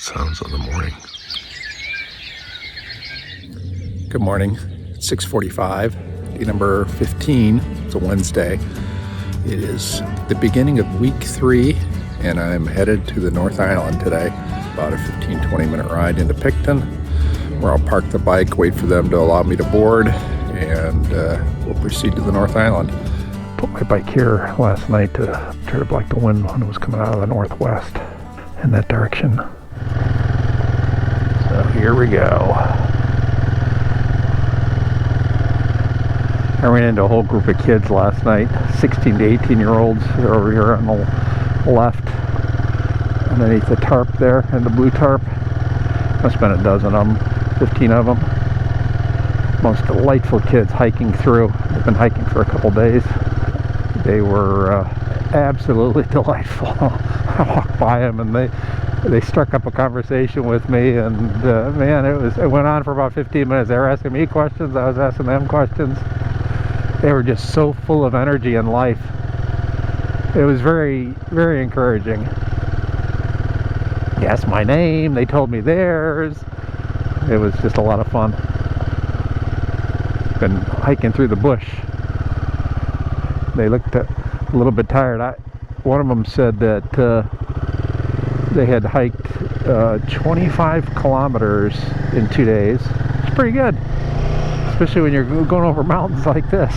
sounds of the morning. Good morning. It's 6:45, day number 15. It's a Wednesday. It is the beginning of week 3, and I'm headed to the North Island today. About a 15-20 minute ride into Picton, where I'll park the bike, wait for them to allow me to board, and we'll proceed to the North Island. Put my bike here last night to try to block the wind when it was coming out of the northwest in that direction. So here we go. I ran into a whole group of kids last night, 16 to 18 year olds. They're over here on the left underneath the tarp there, and the blue tarp. Must have been a dozen of them, 15 of them. Most delightful kids hiking through. They've been hiking for a couple days. They were absolutely delightful. I walked by them and they struck up a conversation with me, and man, it went on for about 15 minutes. They were asking me questions, I was asking them questions. They were just so full of energy and life. It was very, very encouraging. They asked my name, they told me theirs. It was just a lot of fun. Been hiking through the bush. They looked a little bit tired. One of them said that they had hiked 25 kilometers in 2 days. It's pretty good, especially when you're going over mountains like this.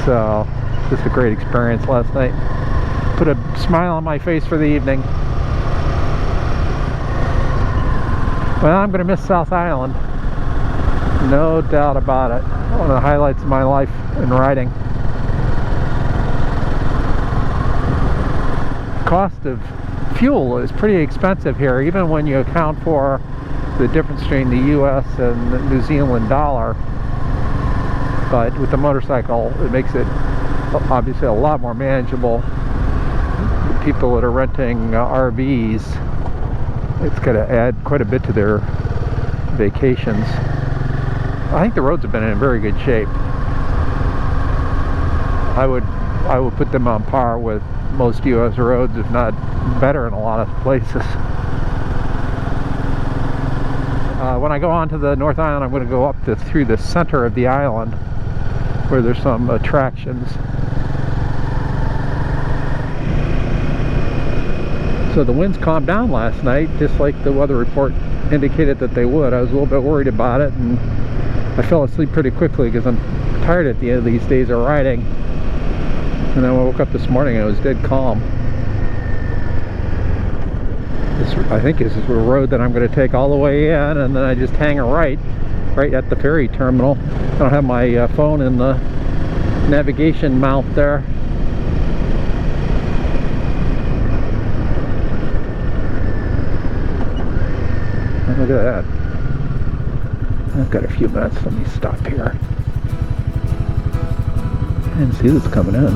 So, just a great experience last night. Put a smile on my face for the evening. Well, I'm going to miss South Island. No doubt about it. One of the highlights of my life in riding. Cost of fuel is pretty expensive here, even when you account for the difference between the US and the New Zealand dollar. But with the motorcycle, it makes it obviously a lot more manageable. People that are renting RVs, it's going to add quite a bit to their vacations. I think the roads have been in very good shape. I would put them on par with most US roads, if not better in a lot of places. When I go on to the North Island, I'm going to go up through the center of the island, where there's some attractions. So the winds calmed down last night, just like the weather report indicated that they would. I was a little bit worried about it, and I fell asleep pretty quickly because I'm tired at the end of these days of riding. And then when I woke up this morning, it was dead calm. I think this is the road that I'm going to take all the way in, and then I just hang a right at the ferry terminal. I don't have my phone in the navigation mount there. And look at that. I've got a few minutes. Let me stop here and see what's coming in.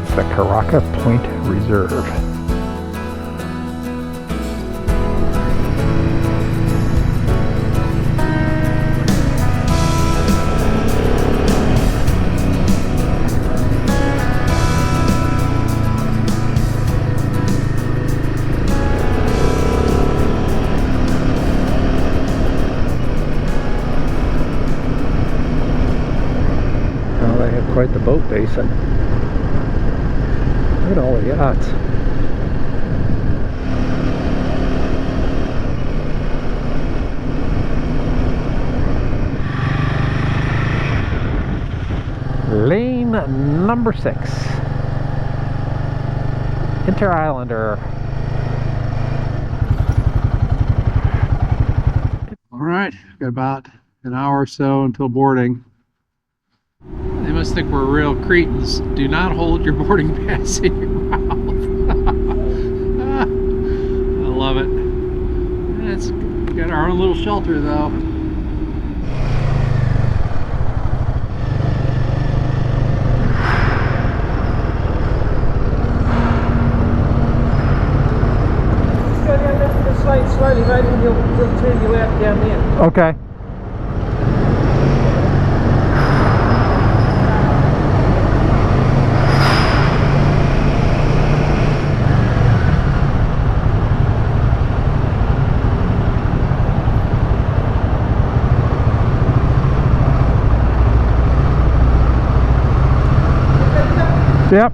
It's the Karaka Point Reserve. Quite the boat basin. Look at all the yachts. Lane number 6. Interislander. All right, got about an hour or so until boarding. They must think we're real cretins. Do not hold your boarding pass in your mouth. I love it. It's got our own little shelter though. Go down this lane slowly, mate, and he'll turn you out down there. Okay. Yep.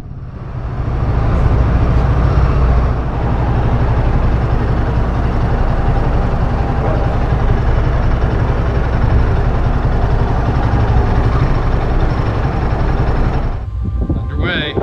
Underway.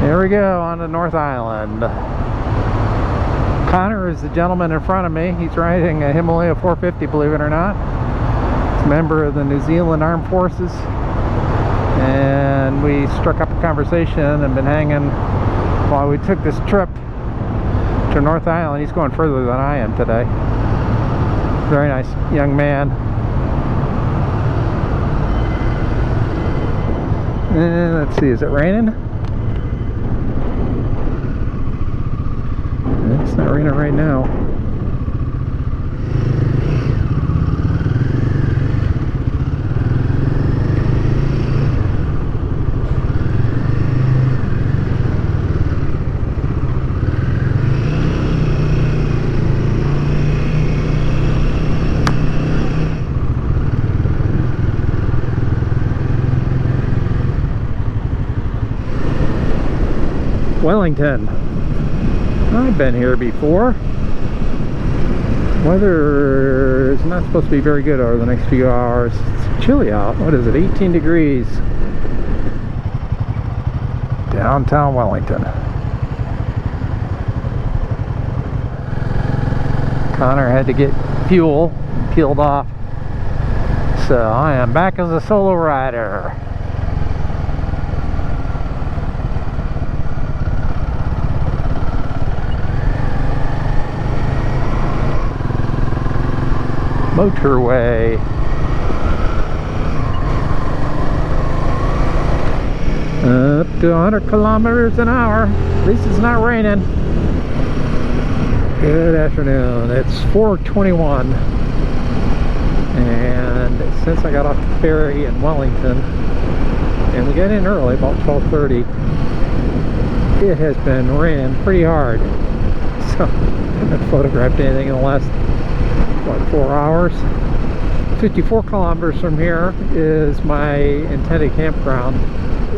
Here we go on to North Island. Connor is the gentleman in front of me. He's riding a Himalaya 450, believe it or not. He's a member of the New Zealand Armed Forces. And we struck up a conversation and been hanging while we took this trip to North Island. He's going further than I am today. Very nice young man. And let's see, is it raining? It's not raining right now. Wellington. I've been here before. Weather is not supposed to be very good over the next few hours. It's chilly out. What is it? 18 degrees. Downtown Wellington. Connor had to get fuel peeled off. So I am back as a solo rider. Motorway. Up to 100 kilometers an hour. At least it's not raining. Good afternoon. It's 4:21. And since I got off the ferry in Wellington, and we got in early, about 12:30, it has been raining pretty hard. So I haven't photographed anything in the last 4 hours. 54 kilometers from here is my intended campground.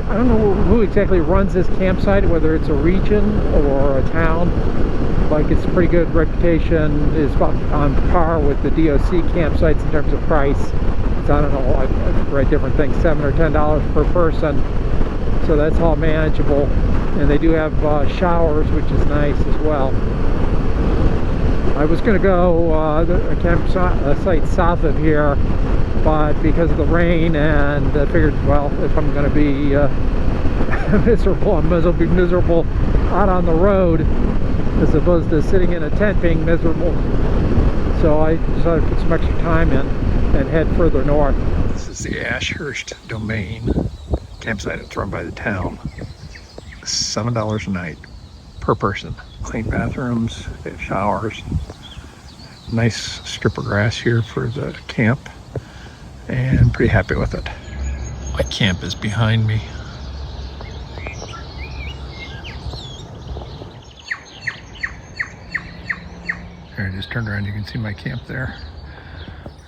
I don't know who exactly runs this campsite, whether it's a region or a town. Like, it's a pretty good reputation. It's about on par with the DOC campsites in terms of price. It's, I don't know, I've read different things, $7 or $10 per person. So that's all manageable. And they do have showers, which is nice as well. I was going to go a campsite south of here, but because of the rain, and I figured, well, if I'm going to be miserable, I might as well be miserable out on the road as opposed to sitting in a tent being miserable. So I decided to put some extra time in and head further north. This is the Ashurst Domain campsite. It's run by the town. $7 a night per person. Clean bathrooms, they have showers. Nice strip of grass here for the camp, and pretty happy with it. My camp is behind me. Here, I just turned around, you can see my camp there.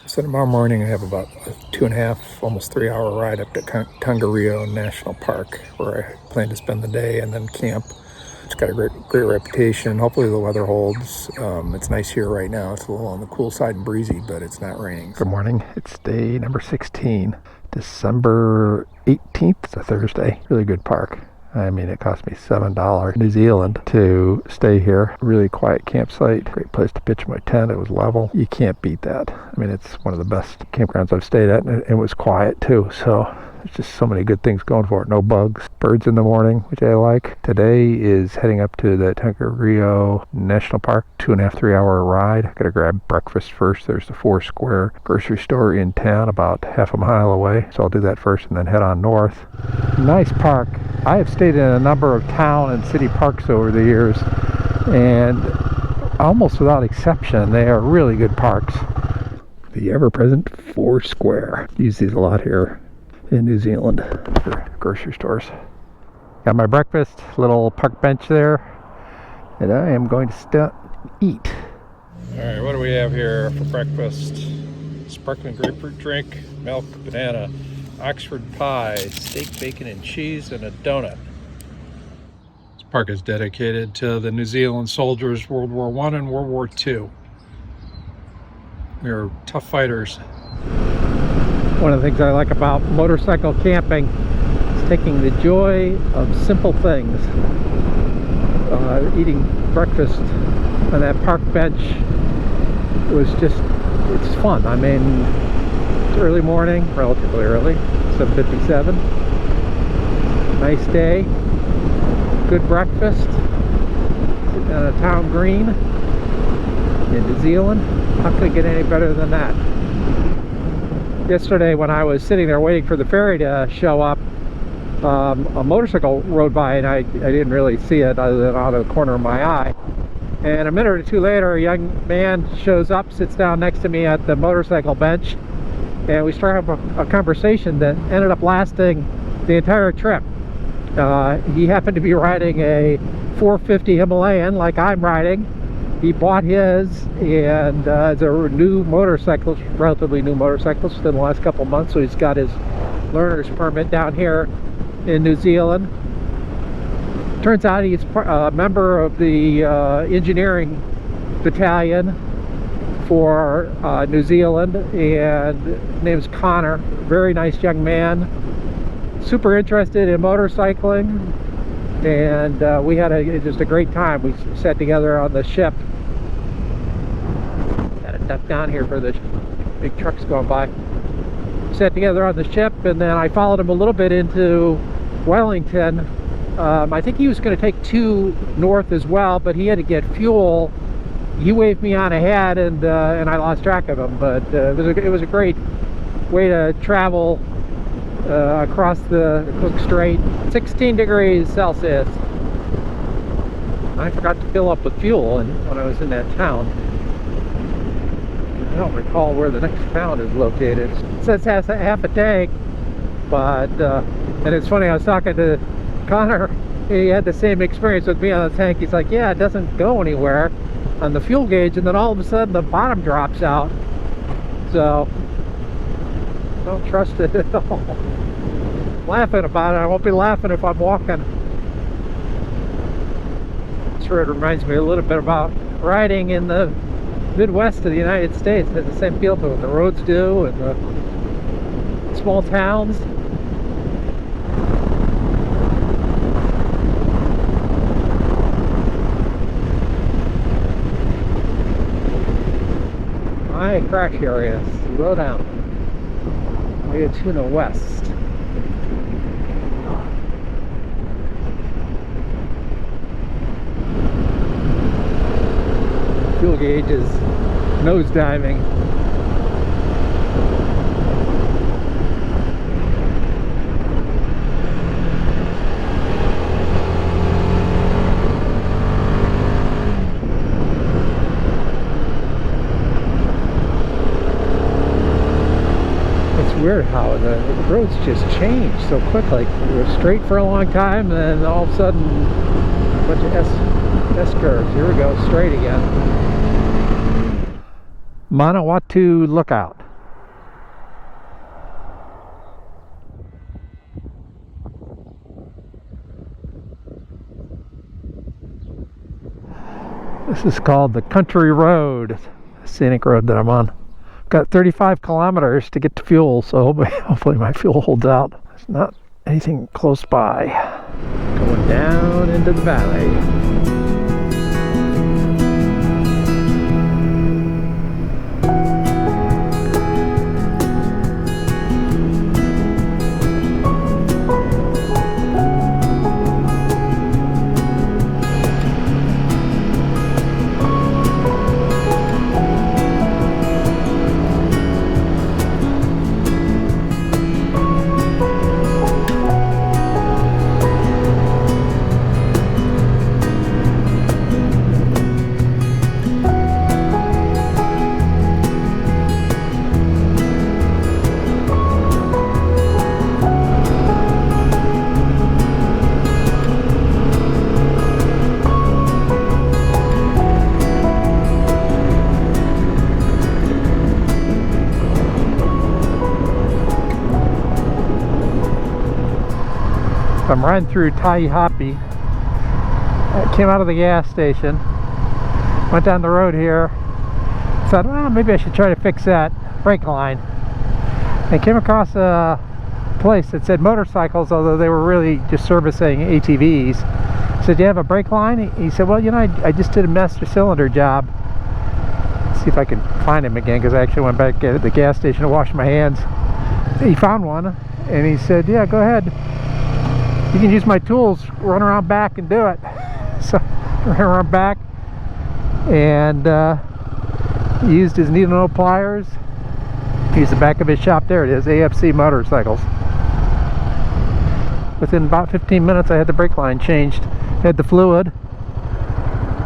So tomorrow morning I have about a 2.5, almost 3 hour ride up to Tongariro National Park, where I plan to spend the day and then camp. It's got a great reputation. Hopefully the weather holds. It's nice here right now. It's a little on the cool side and breezy, but it's not raining. Good morning. It's day number 16, December 18th. It's a Thursday. Really good park. I mean, it cost me $7 New Zealand to stay here. Really quiet campsite, great place to pitch my tent. It was level. You can't beat that. I mean, it's one of the best campgrounds I've stayed at, and it was quiet too. So there's just so many good things going for it. No bugs, birds in the morning, which I like. Today is heading up to the Tongariro National Park, 2.5 3 hour ride. Gotta grab breakfast first. There's the 4 Square grocery store in town, about half a mile away. So I'll do that first and then head on north. Nice park. I have stayed in a number of town and city parks over the years, and almost without exception, they are really good parks. The ever-present 4 Square. Use these a lot here in New Zealand for grocery stores. Got my breakfast, little park bench there, and I am going to eat. Alright, what do we have here for breakfast? Sparkling grapefruit drink, milk, banana, Oxford pie, steak, bacon, and cheese, and a donut. This park is dedicated to the New Zealand soldiers, World War I and World War II. They're tough fighters. One of the things I like about motorcycle camping is taking the joy of simple things. Eating breakfast on that park bench was just, it's fun. I mean, it's early morning, relatively early, 7:57. Nice day, good breakfast, sitting on a town green in New Zealand. How could it get any better than that? Yesterday when I was sitting there waiting for the ferry to show up, a motorcycle rode by, and I didn't really see it other than out of the corner of my eye. And a minute or two later, a young man shows up, sits down next to me at the motorcycle bench, and we started a conversation that ended up lasting the entire trip. He happened to be riding a 450 Himalayan like I'm riding. He bought his, and it's a new motorcycle, relatively new motorcycle, just in the last couple months, so he's got his learner's permit down here in New Zealand. Turns out he's a member of the engineering battalion for New Zealand, and his name's Connor. Very nice young man, super interested in motorcycling, and we had just a great time. We sat together on the ship. Gotta duck down here for the big trucks going by. Sat together on the ship, and then I followed him a little bit into Wellington. I think he was going to take 2 north as well, but he had to get fuel. He waved me on ahead, and I lost track of him. But it was a great way to travel across the Cook Strait. 16 degrees Celsius. I forgot to fill up with fuel when I was in that town. I don't recall where the next town is located. It says half a tank, but and it's funny, I was talking to Connor. He had the same experience with me on the tank. He's like, yeah, it doesn't go anywhere on the fuel gauge, and then all of a sudden the bottom drops out. So don't trust it at all. Laughing about it. I won't be laughing if I'm walking. Sure, it reminds me a little bit about riding in the Midwest of the United States. It has the same feel to it. The roads do, and the small towns. My crash area. Slow down. We get to the west. Fuel gauge is nosediving. It's weird how the roads just change so quickly. We were straight for a long time, and then all of a sudden a bunch of S curves. Here we go, straight again. Mangahuia Lookout. This is called the Country Road, the scenic road that I'm on. Got 35 kilometers to get to fuel, so hopefully my fuel holds out. There's not anything close by. Going down into the valley. I'm riding through Tawhai. I came out of the gas station, went down the road here, thought, well, maybe I should try to fix that brake line, and came across a place that said motorcycles, although they were really just servicing ATVs. I said, do you have a brake line? He said, well, you know, I just did a master cylinder job. Let's see if I can find him again, because I actually went back at the gas station to wash my hands. He found one, and he said, yeah, go ahead. You can use my tools, run around back and do it. So I ran around back and used his needle nose pliers. Used the back of his shop. There it is, AFC Motorcycles. Within about 15 minutes I had the brake line changed. Had the fluid.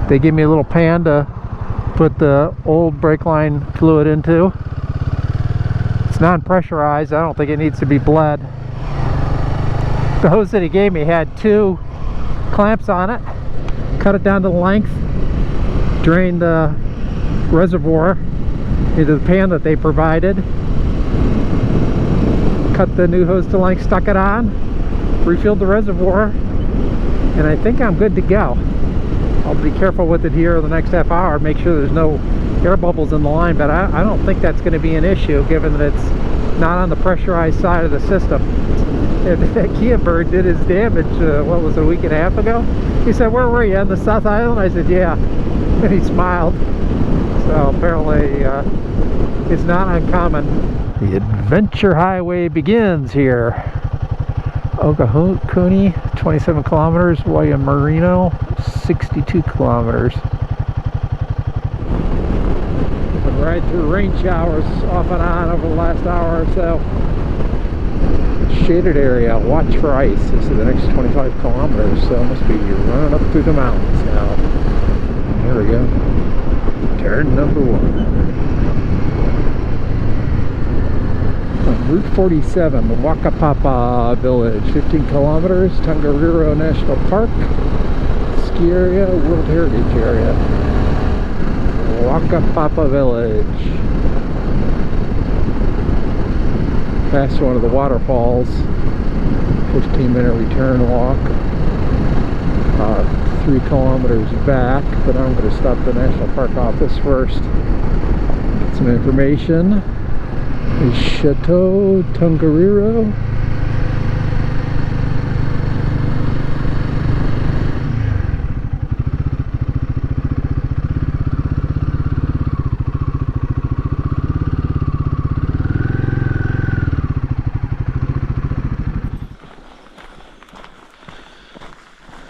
They gave me a little pan to put the old brake line fluid into. It's non-pressurized. I don't think it needs to be bled. The hose that he gave me had 2 clamps on it. Cut it down to the length, drained the reservoir into the pan that they provided, cut the new hose to length, stuck it on, refilled the reservoir, and I think I'm good to go. I'll be careful with it here the next half hour, make sure there's no air bubbles in the line, but I don't think that's going to be an issue given that it's not on the pressurized side of the system. And that Kia bird did his damage, what was it, a week and a half ago? He said, where were you, on the South Island? I said, yeah. And he smiled. So apparently it's not uncommon. The adventure highway begins here. Okahukuni, 27 kilometers. Waiamarino, 62 kilometers. Been riding through rain showers off and on over the last hour or so. Shaded area, watch for ice. This is the next 25 kilometers, so it must be running up through the mountains now. There we go. Turn number 1. On Route 47, the Wakapapa Village, 15 kilometers, Tongariro National Park, ski area, World Heritage area. Wakapapa Village. Past one of the waterfalls, 15-minute return walk, 3 kilometers back, but I'm going to stop at the National Park office first, get some information. Is Chateau Tongariro.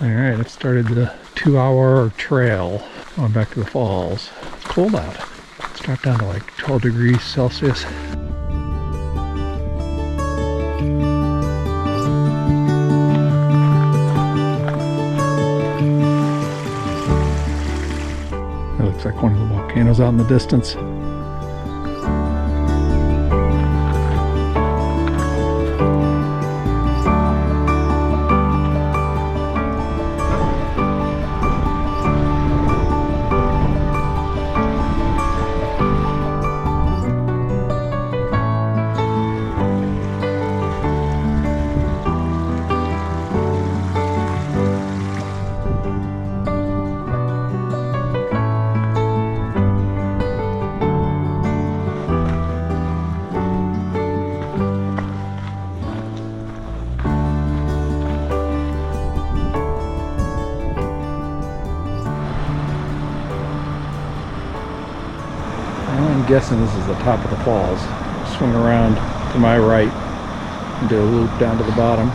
Alright, I've started the 2-hour trail going back to the falls. It's cold out. It's dropped down to like 12 degrees Celsius. It looks like one of the volcanoes out in the distance. guessing this is the top of the falls. Swing around to my right and do a loop down to the bottom.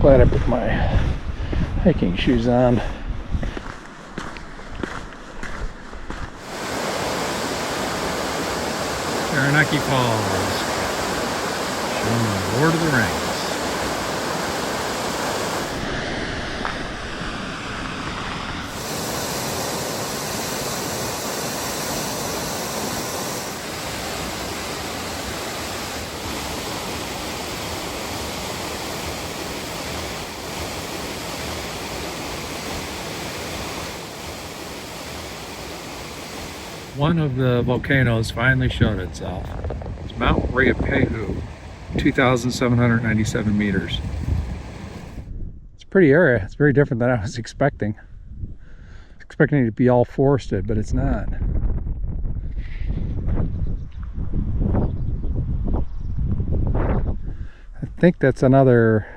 Glad I put my hiking shoes on. Taranaki Falls, showing the Lord of the Rings. One of the volcanoes finally showed itself. It's Mount Ruapehu, 2,797 meters. It's a pretty area. It's very different than I was expecting. Expecting it to be all forested, but it's not. I think that's another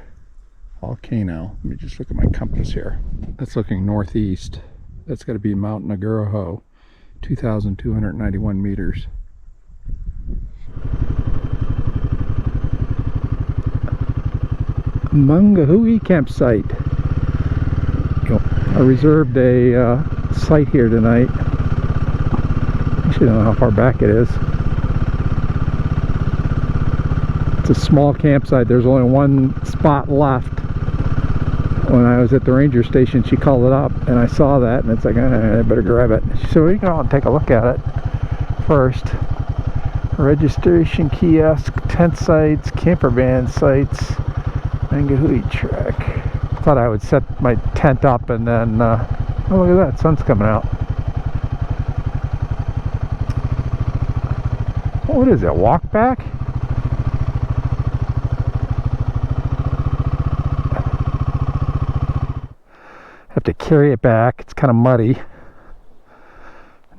volcano. Let me just look at my compass here. That's looking northeast. That's got to be Mount Nuguruho. 2,291 meters. Mangahuia campsite. I reserved a site here tonight. Actually, I don't know how far back it is. It's a small campsite. There's only one spot left. When I was at the ranger station, she called it up and I saw that, and it's like, I better grab it. She said, well, you can all take a look at it first. Registration kiosk, tent sites, camper van sites, Mangahuia trek. Thought I would set my tent up and then, oh, look at that, sun's coming out. What is it, walk back? Have to carry it back. It's kind of muddy,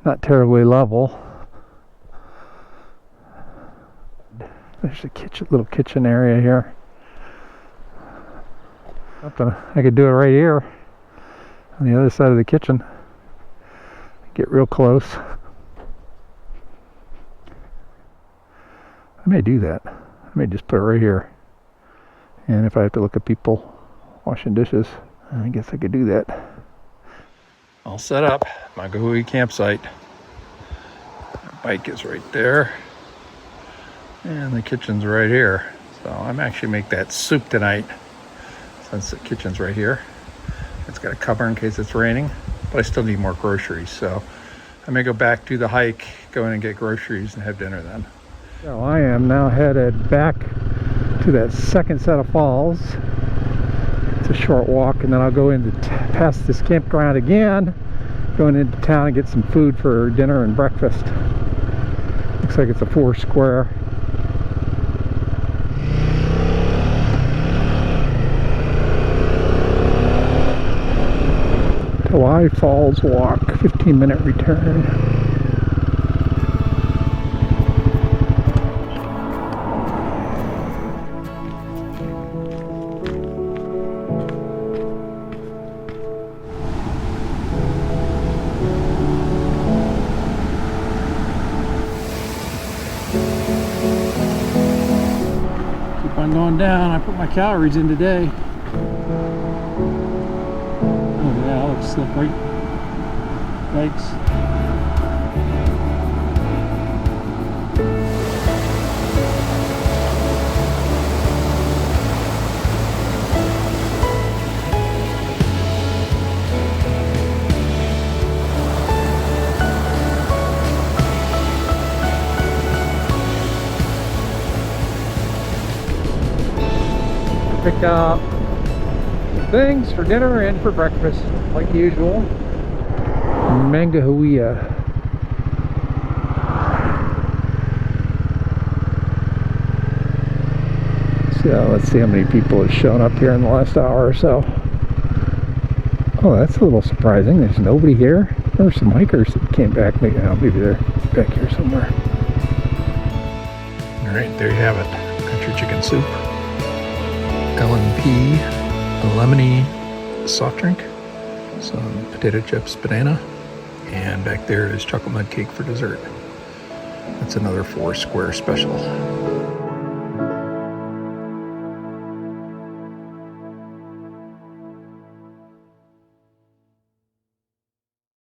not terribly level. There's a little kitchen area here. I could do it right here on the other side of the kitchen. Get real close. I may do that. I may just put it right here, and if I have to look at people washing dishes, I guess I could do that. All set up. Mangahuia campsite. The bike is right there. And the kitchen's right here. So I'm actually make that soup tonight since the kitchen's right here. It's got a cover in case it's raining, but I still need more groceries. So I may go back, do the hike, go in and get groceries and have dinner then. So I am now headed back to that second set of falls. It's a short walk, and then I'll go into past this campground again, going into town and get some food for dinner and breakfast. Looks like it's a 4 square. Towhai Falls walk, 15-minute return. Going down. I put my calories in today. Oh yeah, that looks slippery. Yikes. Pick up things for dinner and for breakfast, like usual. Mangahuia. So let's see how many people have shown up here in the last hour or so. Oh, that's a little surprising. There's nobody here. There were some hikers that came back. Maybe they're back here somewhere. All right, there you have it. Country chicken soup, L&P, a lemony soft drink, some potato chips, banana, and back there is chocolate mud cake for dessert. That's another 4 square special.